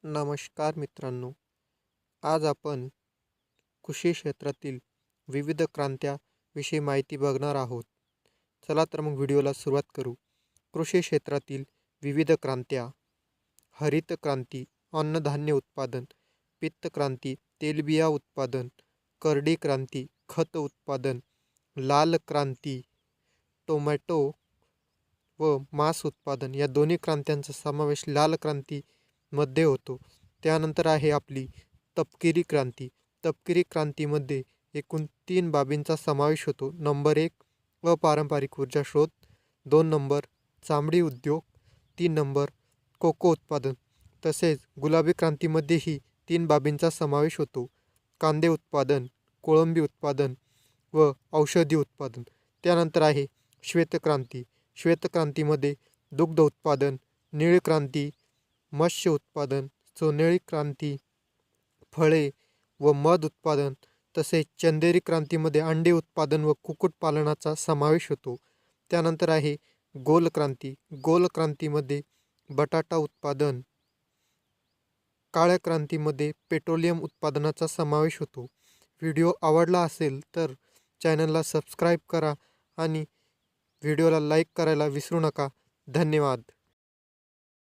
नमस्कार मित्रांनो, आज आपण कृषी क्षेत्रातील विविध क्रांत्याविषयी माहिती बघणार आहोत. चला तर मग व्हिडिओला सुरुवात करू. कृषी क्षेत्रातील विविध क्रांत्या: हरित क्रांती, अन्नधान्य उत्पादन; पित्त क्रांती, तेलबिया उत्पादन; करडी क्रांती, खत उत्पादन; लाल क्रांती, टोमॅटो व मांस उत्पादन. या दोन्ही क्रांत्यांचा समावेश लाल क्रांतीमध्ये होतो. त्यानंतर आहे आपली तपकिरी क्रांती. तपकिरी क्रांतीमध्ये एकूण 3 बाबींचा समावेश होतो. नंबर 1, अपारंपरिक ऊर्जा स्रोत; 2 नंबर, चामडी उद्योग; 3 नंबर, कोको उत्पादन. तसेच गुलाबी क्रांतीमध्येही 3 बाबींचा समावेश होतो. कांदे उत्पादन, कोळंबी उत्पादन व औषधी उत्पादन. त्यानंतर आहे श्वेतक्रांती. श्वेतक्रांतीमध्ये दुग्ध उत्पादन; निळी क्रांती, मत्स्य उत्पादन; सोनेरी क्रांती, फळे व मध उत्पादन. तसेच चंदेरी क्रांतीमध्ये अंडे उत्पादन व कुक्कुटपालनाचा समावेश होतो. त्यानंतर आहे गोल क्रांती. गोल क्रांतीमध्ये बटाटा उत्पादन. काळ्या क्रांतीमध्ये पेट्रोलियम उत्पादनाचा समावेश होतो. व्हिडिओ आवडला असेल तर चॅनलला सबस्क्राईब करा आणि व्हिडिओला लाईक करायला विसरू नका. धन्यवाद.